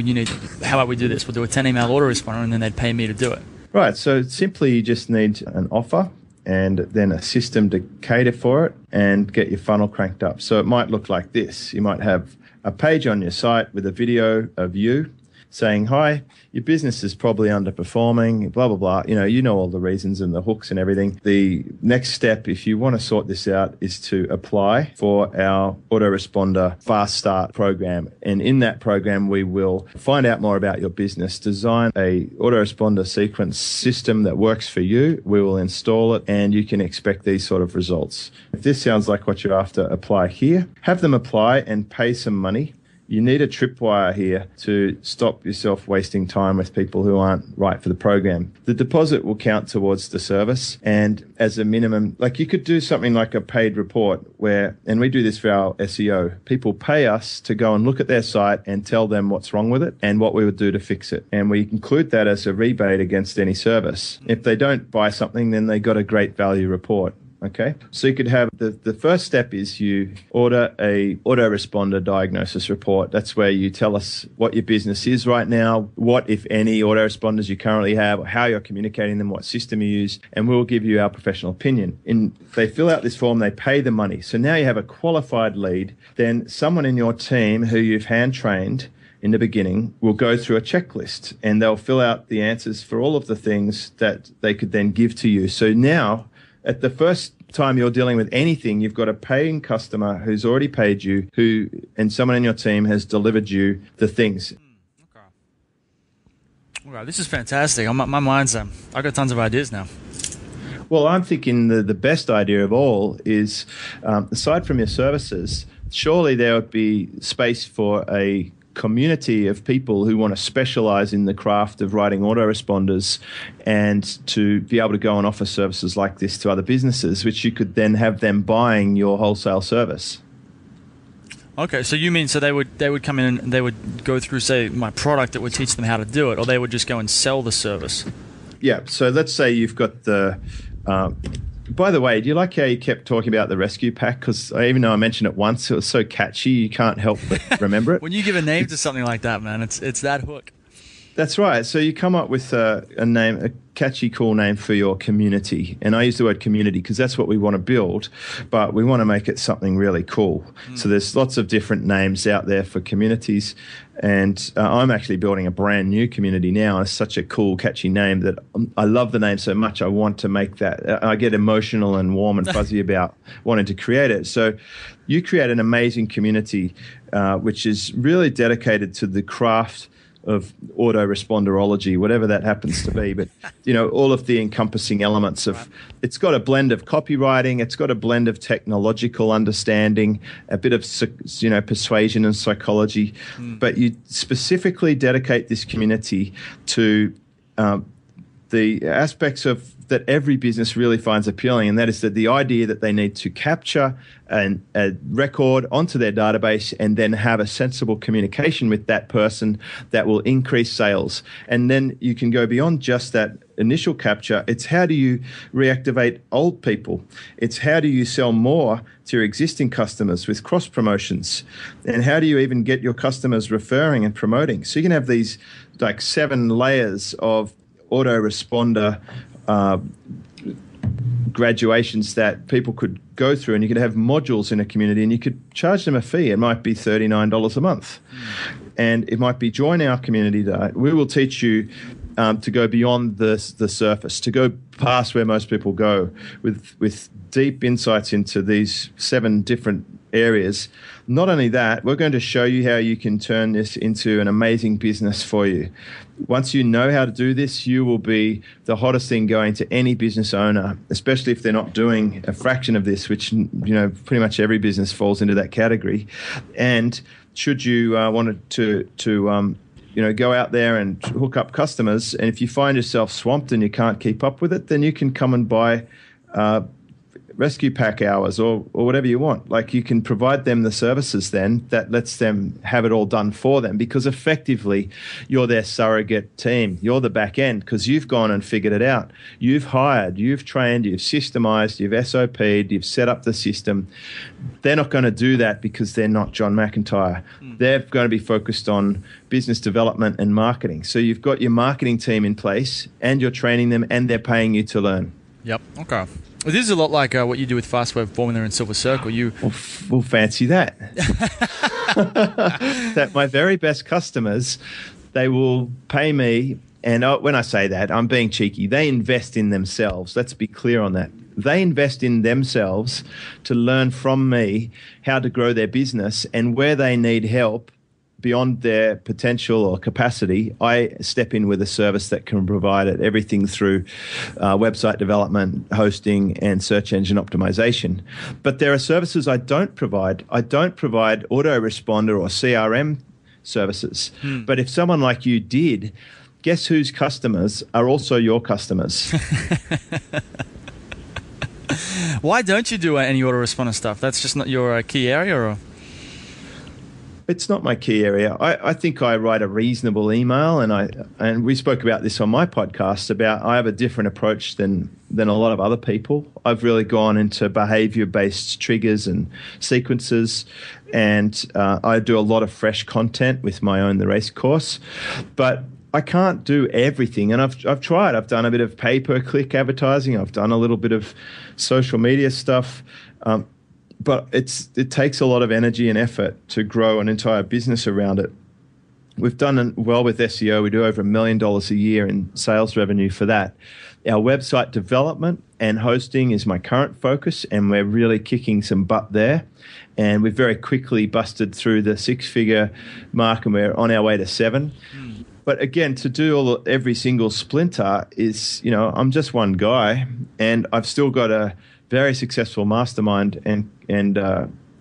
how about we do this? We'll do a 10 email autoresponder, and then they'd pay me to do it. Right. So simply you just need an offer and then a system to cater for it and get your funnel cranked up. So it might look like this. You might have a page on your site with a video of you saying, hi, your business is probably underperforming, blah, blah, blah. You know all the reasons and the hooks and everything. The next step, if you want to sort this out, is to apply for our autoresponder fast start program. And in that program, we will find out more about your business, design a autoresponder sequence system that works for you. We will install it, and you can expect these sort of results. If this sounds like what you're after, apply here. Have them apply and pay some money. You need a tripwire here to stop yourself wasting time with people who aren't right for the program. The deposit will count towards the service, and as a minimum, like you could do something like a paid report and we do this for our SEO. People pay us to go and look at their site and tell them what's wrong with it and what we would do to fix it. And we include that as a rebate against any service. If they don't buy something, then they got a great value report. Okay, so you could have the first step is you order a autoresponder diagnosis report. That's where you tell us what your business is right now, what, if any, autoresponders you currently have, or how you're communicating them, what system you use, and we'll give you our professional opinion. They fill out this form, they pay the money. So now you have a qualified lead. Then someone in your team who you've hand-trained in the beginning will go through a checklist, and they'll fill out the answers for all of the things that they could then give to you. So now, at the first time you're dealing with anything, you've got a paying customer who's already paid you, and someone in your team has delivered you the things. Okay, this is fantastic. My mind's I've got tons of ideas now. Well, I'm thinking the best idea of all is, aside from your services, surely there would be space for a community of people who want to specialize in the craft of writing autoresponders and to be able to go and offer services like this to other businesses, which you could then have them buying your wholesale service. Okay, so you mean they would come in and they would go through, say, my product that would teach them how to do it, or they would just go and sell the service? Yeah, so let's say you've got the... by the way, do you like how you kept talking about the rescue pack? Because even though I mentioned it once, it was so catchy, you can't help but remember it. When you give a name to something like that, man, it's that hook. That's right. So you come up with a name, a catchy, cool name for your community. And I use the word community because that's what we want to build, but we want to make it something really cool. So there's lots of different names out there for communities. And I'm actually building a brand new community now. It's such a cool, catchy name that I love the name so much. I want to make that. I get emotional and warm and fuzzy about wanting to create it. So you create an amazing community, which is really dedicated to the craft of autoresponderology, whatever that happens to be. But, all of the encompassing elements of, it's got a blend of copywriting, it's got a blend of technological understanding, a bit of, persuasion and psychology. But you specifically dedicate this community to the aspects of that every business really finds appealing, and that is that the idea that they need to capture a record onto their database and then have a sensible communication with that person that will increase sales. And then you can go beyond just that initial capture. It's how do you reactivate old people? It's how do you sell more to your existing customers with cross promotions? And how do you even get your customers referring and promoting? So you can have these like 7 layers of autoresponder graduations that people could go through, and you could have modules in a community and you could charge them a fee. It might be $39 a month. And it might be join our community day. We will teach you to go beyond the surface, to go past where most people go with deep insights into these 7 different areas. Not only that, we're going to show you how you can turn this into an amazing business for you. Once you know how to do this, you will be the hottest thing going to any business owner, especially if they're not doing a fraction of this, which, pretty much every business falls into that category. And should you want to go out there and hook up customers, and if you find yourself swamped and you can't keep up with it, then you can come and buy rescue pack hours or whatever you want. Like, you can provide them the services then that lets them have it all done for them, because effectively you're their surrogate team. You're the back end because you've gone and figured it out. You've hired, you've trained, you've systemized, you've SOP'd, you've set up the system. They're not going to do that because they're not John McIntyre. They're going to be focused on business development and marketing. So you've got your marketing team in place and you're training them and they're paying you to learn. Yep. Okay. Well, this is a lot like what you do with Fast Web Formula and Silver Circle. We'll fancy that. That my very best customers, they will pay me. And when I say that, I'm being cheeky. They invest in themselves. Let's be clear on that. They invest in themselves to learn from me how to grow their business, and where they need help beyond their potential or capacity, I step in with a service that can provide it, everything through website development, hosting, and search engine optimization. But there are services I don't provide. I don't provide autoresponder or CRM services. But if someone like you did, guess whose customers are also your customers? Why don't you do any autoresponder stuff? That's just not your key area, or? It's not my key area. I think I write a reasonable email, and we spoke about this on my podcast about I have a different approach than a lot of other people. I've really gone into behavior-based triggers and sequences, and I do a lot of fresh content with my Own the Race course. But I can't do everything, and I've tried. I've done a bit of pay-per-click advertising. I've done a little bit of social media stuff. But it takes a lot of energy and effort to grow an entire business around it. We've done well with SEO. We do over $1 million a year in sales revenue for that. Our website development and hosting is my current focus, and we're really kicking some butt there. And we've very quickly busted through the 6-figure mark, and we're on our way to 7. But again, to do every single splinter is, I'm just one guy, and I've still got a very successful mastermind and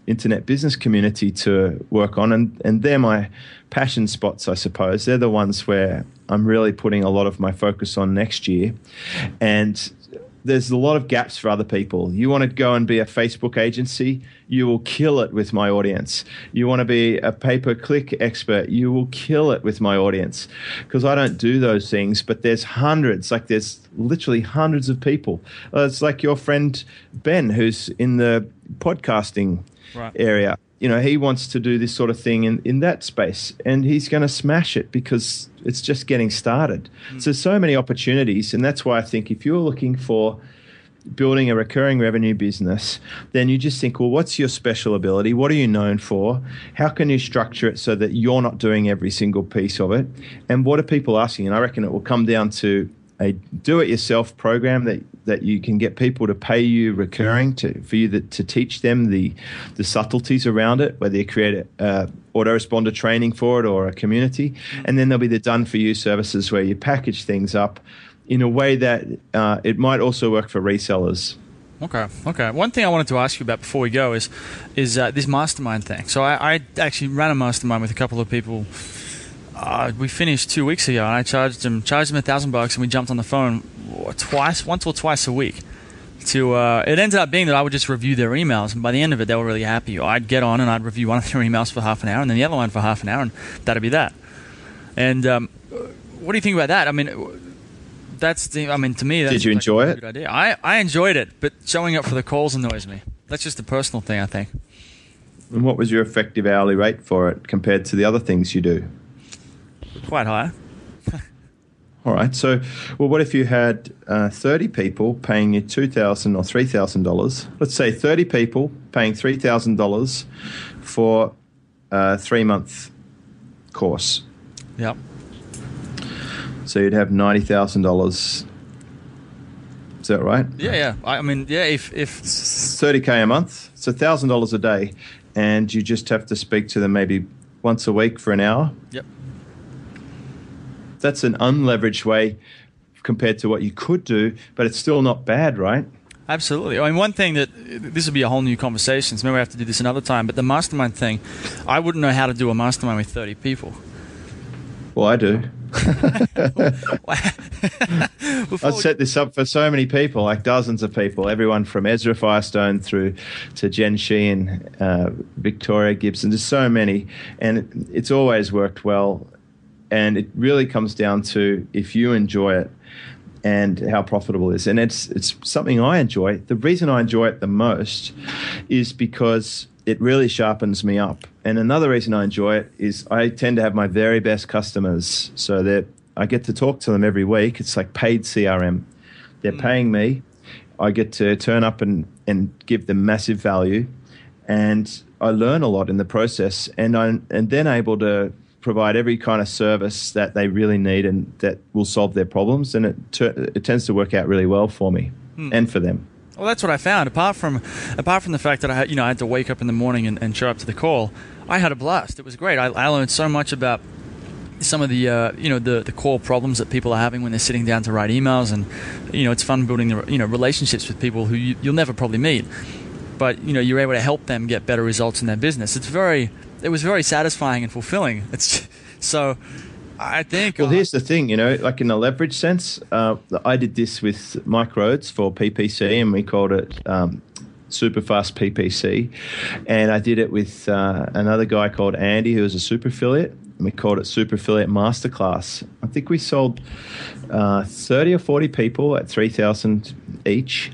internet business community to work on, and they're my passion spots, I suppose. They're the ones where I'm really putting a lot of my focus on next year. And there's a lot of gaps for other people. You want to go and be a Facebook agency, you will kill it with my audience. You want to be a pay-per-click expert, you will kill it with my audience. Because I don't do those things, but there's literally hundreds of people. It's like your friend Ben, who's in the podcasting area. You know, he wants to do this sort of thing in that space, and he's going to smash it because it's just getting started. So there's so many opportunities, and that's why I think if you're looking for building a recurring revenue business, then you just think, well, what's your special ability? What are you known for? How can you structure it so that you're not doing every single piece of it? And what are people asking? And I reckon it will come down to a do-it-yourself program that you can get people to pay you recurring for you to teach them the subtleties around it, whether you create a autoresponder training for it or a community. And then there'll be the done-for-you services where you package things up in a way that it might also work for resellers. Okay. One thing I wanted to ask you about before we go is this mastermind thing. So I actually ran a mastermind with a couple of people. We finished 2 weeks ago, and I charged them $1,000, and we jumped on the phone once or twice a week. It ended up being that I would just review their emails, and by the end of it, they were really happy. I'd get on and I'd review one of their emails for half an hour, and then the other one for half an hour, and that'd be that. And what do you think about that? I mean, to me, that's did you enjoy it? Good idea. I enjoyed it, but showing up for the calls annoys me. That's just a personal thing, I think. And what was your effective hourly rate for it compared to the other things you do? Quite high. All right. So, well, what if you had 30 people paying you $2,000 or $3,000? Let's say 30 people paying $3,000 for a 3-month course. Yep. So you'd have $90,000. Is that right? Yeah. I mean, yeah. If $30K a month, it's $1,000 a day, and you just have to speak to them maybe once a week for an hour. Yep. That's an unleveraged way compared to what you could do, but it's still not bad, right? Absolutely. I mean, one thing this would be a whole new conversation, so maybe we have to do this another time, but the mastermind thing, I wouldn't know how to do a mastermind with 30 people. Well, I do. I've set this up for so many people, like dozens of people, everyone from Ezra Firestone through to Jen Sheehan, Victoria Gibson, just so many, and it's always worked well. And it really comes down to if you enjoy it and how profitable it is. And it's something I enjoy. The reason I enjoy it the most is because it really sharpens me up. And another reason I enjoy it is I tend to have my very best customers, so that I get to talk to them every week. It's like paid CRM. They're paying me. I get to turn up and give them massive value. And I learn a lot in the process. And I'm then able to provide every kind of service that they really need and that will solve their problems, and it tends to work out really well for me and for them. Well, that's what I found. Apart from the fact that I had to wake up in the morning and show up to the call, I had a blast. It was great. I learned so much about some of the the core problems that people are having when they're sitting down to write emails, and it's fun building the relationships with people who you'll never probably meet, but you're able to help them get better results in their business. It was very satisfying and fulfilling. So I think... Well, here's the thing, like in a leverage sense, I did this with Mike Rhodes for PPC, and we called it Superfast PPC. And I did it with another guy called Andy, who was a super affiliate, and we called it Super Affiliate Masterclass. I think we sold 30 or 40 people at $3,000 each.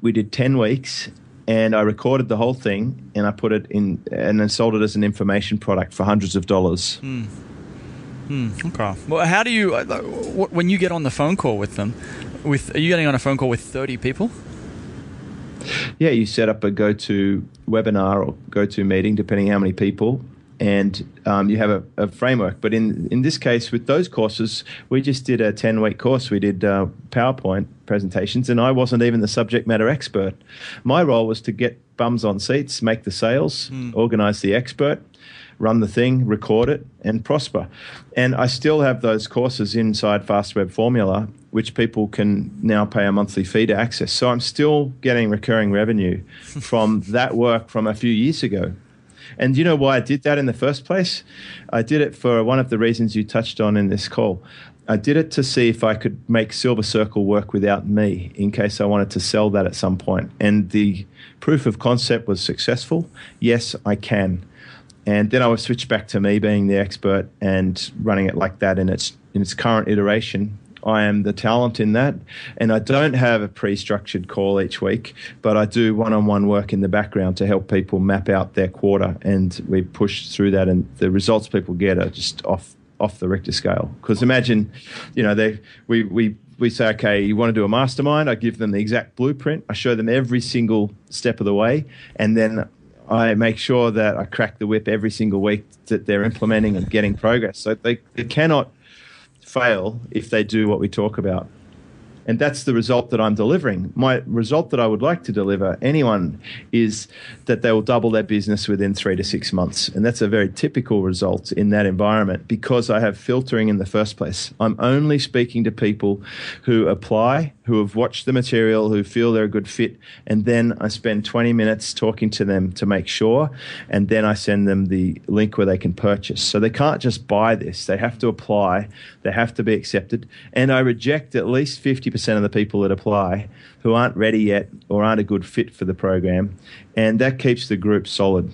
We did 10 weeks. And I recorded the whole thing, and I put it in, and then sold it as an information product for hundreds of dollars. Okay. Well, how do you, when you get on the phone call with them, are you getting on a phone call with 30 people? Yeah, you set up a go-to webinar or go-to meeting, depending how many people, and you have a framework. But in this case, with those courses, we just did a 10-week course. We did PowerPoint presentations, and I wasn't even the subject matter expert. My role was to get bums on seats, make the sales, organize the expert, run the thing, record it, and prosper. And I still have those courses inside Fast Web Formula, which people can now pay a monthly fee to access. So I'm still getting recurring revenue from that work from a few years ago. And you know why I did that in the first place? I did it for one of the reasons you touched on in this call. I did it to see if I could make Silver Circle work without me in case I wanted to sell that at some point. And the proof of concept was successful. Yes, I can. And then I would switch back to me being the expert and running it like that in its current iteration. I am the talent in that, and I don't have a pre-structured call each week, but I do one-on-one work in the background to help people map out their quarter, and we push through that, and the results people get are just off the Richter scale. Because imagine, we say, okay, you want to do a mastermind, I give them the exact blueprint, I show them every single step of the way, and then I make sure that I crack the whip every single week that they're implementing and getting progress. So they cannot fail if they do what we talk about. And that's the result that I'm delivering. My result that I would like to deliver anyone is that they will double their business within 3 to 6 months. And that's a very typical result in that environment because I have filtering in the first place. I'm only speaking to people who apply, who have watched the material, who feel they're a good fit. And then I spend 20 minutes talking to them to make sure. And then I send them the link where they can purchase. So they can't just buy this. They have to apply. They have to be accepted. And I reject at least 50% of the people that apply who aren't ready yet or aren't a good fit for the program, and that keeps the group solid.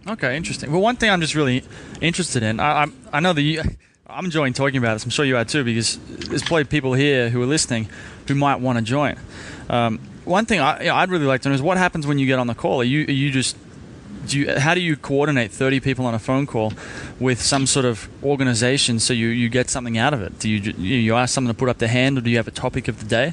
Okay, interesting. Well, one thing I'm just really interested in, I know that I'm enjoying talking about this. I'm sure you are too, because there's probably people here who are listening who might want to join. One thing I'd really like to know is what happens when you get on the call. How do you coordinate 30 people on a phone call with some sort of organization so you get something out of it? Do you ask someone to put up their hand, or do you have a topic of the day?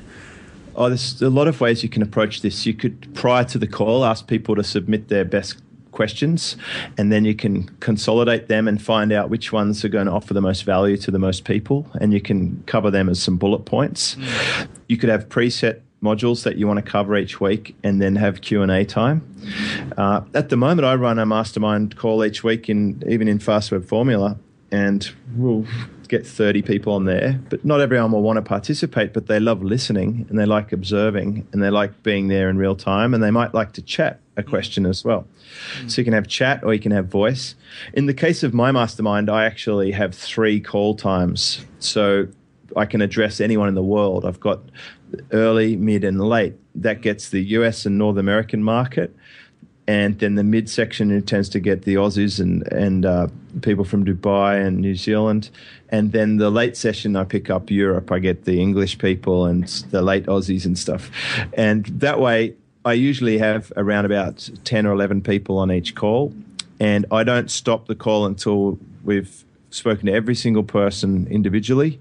Oh, there's a lot of ways you can approach this. You could, prior to the call, ask people to submit their best questions, and then you can consolidate them and find out which ones are going to offer the most value to the most people, and you can cover them as some bullet points. You could have preset modules that you want to cover each week and then have Q&A time. At the moment, I run a mastermind call each week, even in Fast Web Formula, and we'll get 30 people on there. But not everyone will want to participate, but they love listening and they like observing and they like being there in real time, and they might like to chat a question as well. So you can have chat or you can have voice. In the case of my mastermind, I actually have 3 call times. So I can address anyone in the world. I've got early, mid, and late. That gets the US and North American market. And then the mid-section tends to get the Aussies and people from Dubai and New Zealand. And then the late session, I pick up Europe. I get the English people and the late Aussies and stuff. And that way, I usually have around about 10 or 11 people on each call. And I don't stop the call until we've spoken to every single person individually.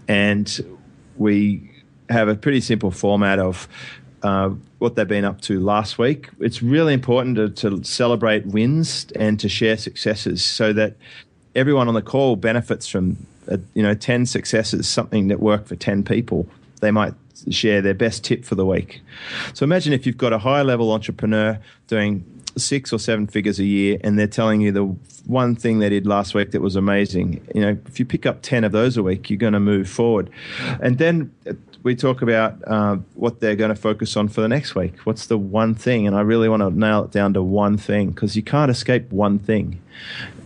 And we have a pretty simple format of what they've been up to last week. It's really important to celebrate wins and to share successes so that everyone on the call benefits from 10 successes, something that worked for 10 people. They might share their best tip for the week. So imagine if you've got a high-level entrepreneur doing 6 or 7 figures a year, and they're telling you the one thing they did last week that was amazing. If you pick up 10 of those a week, you're going to move forward. And then we talk about what they're going to focus on for the next week. What's the one thing? And I really want to nail it down to one thing, because you can't escape one thing.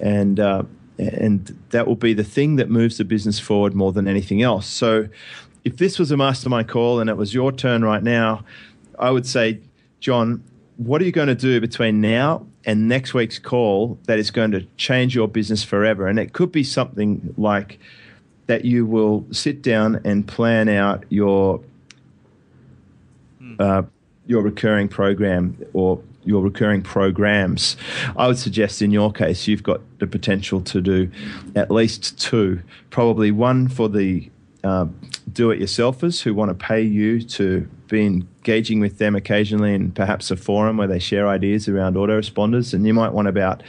And that will be the thing that moves the business forward more than anything else. So if this was a mastermind call and it was your turn right now, I would say, John, what are you going to do between now and next week's call that is going to change your business forever? And it could be something like that you will sit down and plan out your recurring program or your recurring programs. I would suggest in your case, you've got the potential to do at least 2, probably one for the do-it-yourselfers who want to pay you to be engaging with them occasionally in perhaps a forum where they share ideas around autoresponders, and you might want about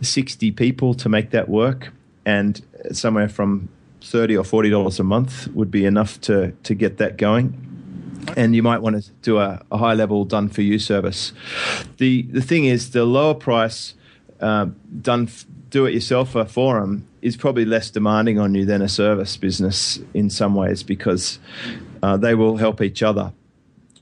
60 people to make that work, and somewhere from $30 or $40 a month would be enough to get that going. And you might want to do a high-level done-for-you service. The thing is, the lower price do-it-yourselfer forum is probably less demanding on you than a service business in some ways, because they will help each other.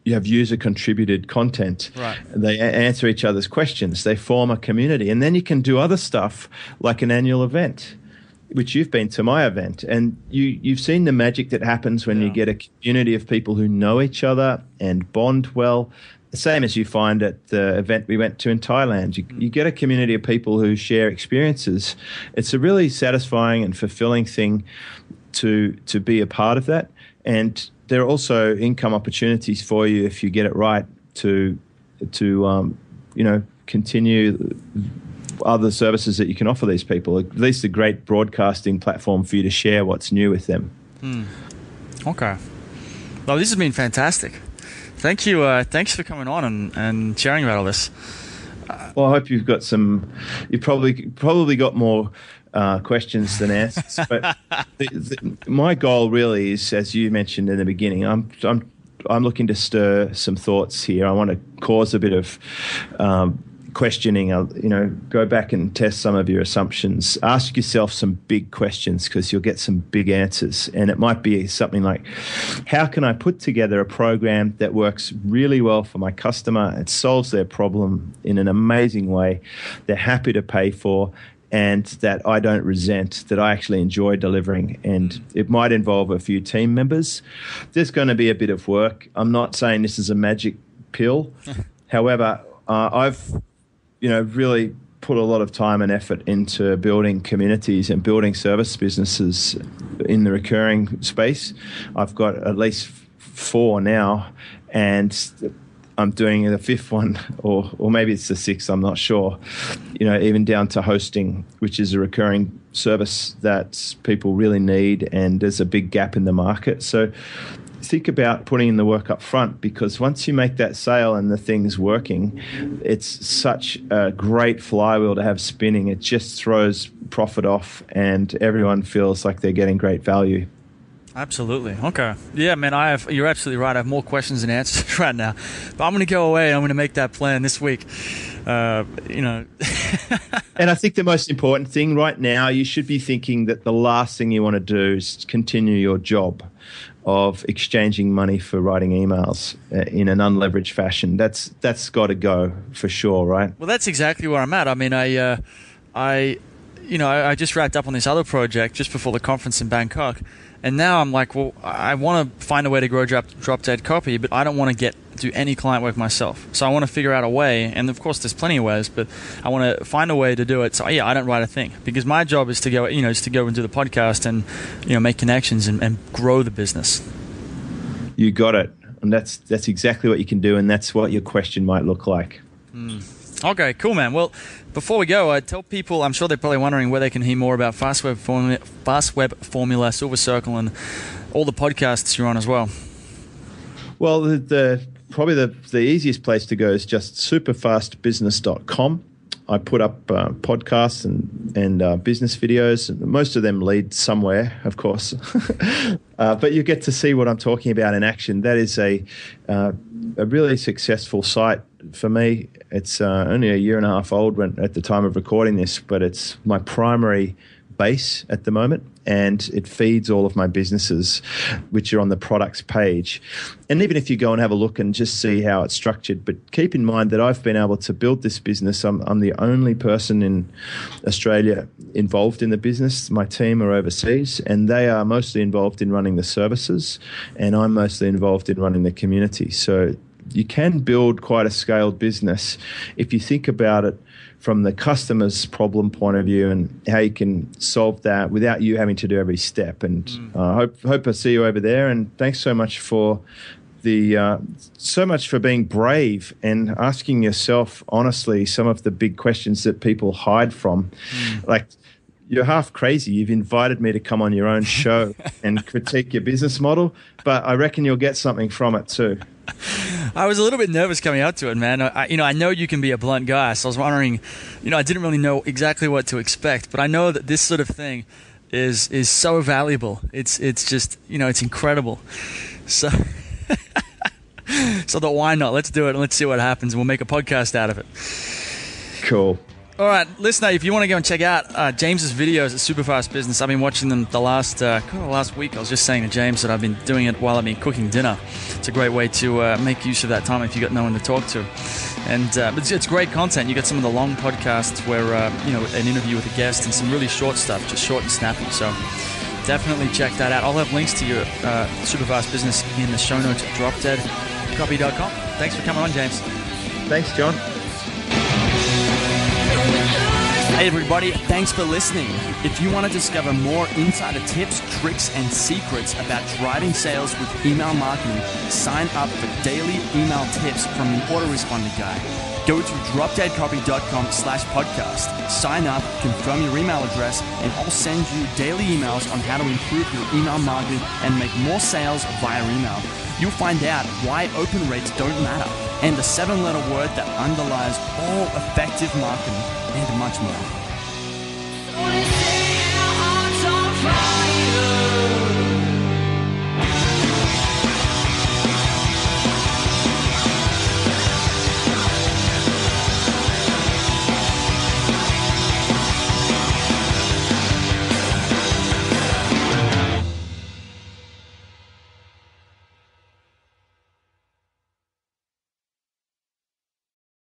You have user-contributed content. Right. They answer each other's questions. They form a community. And then you can do other stuff like an annual event, which you've been to my event. And you've seen the magic that happens when you get a community of people who know each other and bond well. The same as you find at the event we went to in Thailand. You get a community of people who share experiences. It's a really satisfying and fulfilling thing to be a part of that. And there are also income opportunities for you if you get it right to continue other services that you can offer these people. At least a great broadcasting platform for you to share what's new with them. Okay. Well, this has been fantastic. Thank you. Thanks for coming on and sharing about all this. Well, I hope you've got some. You probably got more questions than answers. But my goal really is, as you mentioned in the beginning, I'm looking to stir some thoughts here. I want to cause a bit of questioning. Go back and test some of your assumptions. Ask yourself some big questions, because you'll get some big answers. And it might be something like, how can I put together a program that works really well for my customer? It solves their problem in an amazing way. They're happy to pay for, and that I don't resent, that I actually enjoy delivering. And it might involve a few team members. There's going to be a bit of work. I'm not saying this is a magic pill. However, I've really put a lot of time and effort into building communities and building service businesses in the recurring space. I've got at least 4 now, and I'm doing the 5th one, or maybe it's the 6th, I'm not sure, even down to hosting, which is a recurring service that people really need, and there's a big gap in the market. So think about putting in the work up front, because once you make that sale and the thing's working, it's such a great flywheel to have spinning. It just throws profit off, and everyone feels like they're getting great value. Absolutely. Okay. Yeah, man, you're absolutely right. I have more questions than answers right now. But I'm going to go away and I'm going to make that plan this week. And I think the most important thing right now, you should be thinking that the last thing you want to do is continue your job of exchanging money for writing emails in an unleveraged fashion. That's got to go for sure, right? Well, that's exactly where I'm at. I mean, I just wrapped up on this other project just before the conference in Bangkok. And now I'm like, well, I want to find a way to grow drop dead copy, but I don't want to do any client work myself. So I want to figure out a way, and of course there's plenty of ways, but I want to find a way to do it. So yeah, I don't write a thing, because my job is to go, and do the podcast and, make connections and grow the business. You got it. And that's exactly what you can do, and that's what your question might look like. Okay, cool, man. Well, before we go, tell people, I'm sure they're probably wondering where they can hear more about Fast Web Formula, Silver Circle, and all the podcasts you're on as well. Well, probably the easiest place to go is just superfastbusiness.com. I put up podcasts and business videos, and most of them lead somewhere, of course. But you get to see what I'm talking about in action. That is a really successful site for me. It's only a year and a half old at the time of recording this, but it's my primary base at the moment, and it feeds all of my businesses, which are on the products page. And even if you go and have a look and just see how it's structured, but keep in mind that I've been able to build this business. I'm the only person in Australia involved in the business. My team are overseas, and they are mostly involved in running the services, and I'm mostly involved in running the community. So you can build quite a scaled business if you think about it from the customer's problem point of view, and how you can solve that without you having to do every step. And hope I see you over there. And thanks so much for being brave and asking yourself honestly some of the big questions that people hide from. Like, you're half crazy. You've invited me to come on your own show and critique your business model, but I reckon you'll get something from it too. I was a little bit nervous coming out to it, man. I know you can be a blunt guy, so I was wondering, I didn't really know exactly what to expect, but I know that this sort of thing is so valuable. It's just, it's incredible. So, so why not? Let's do it and let's see what happens. We'll make a podcast out of it. Cool. All right, listener, if you want to go and check out James's videos at Superfast Business, I've been watching them the last week. I was just saying to James that I've been doing it while I've been cooking dinner. It's a great way to make use of that time if you've got no one to talk to. And but it's great content. You got some of the long podcasts where, an interview with a guest and some really short stuff, just short and snappy. So definitely check that out. I'll have links to your Superfast Business in the show notes at dropdeadcopy.com. Thanks for coming on, James. Thanks, John. Hey everybody, thanks for listening. If you want to discover more insider tips, tricks, and secrets about driving sales with email marketing, sign up for daily email tips from the autoresponder guy. Go to dropdeadcopy.com/podcast. Sign up, confirm your email address, and I'll send you daily emails on how to improve your email marketing and make more sales via email. You'll find out why open rates don't matter and the 7-letter word that underlies all effective marketing and much more.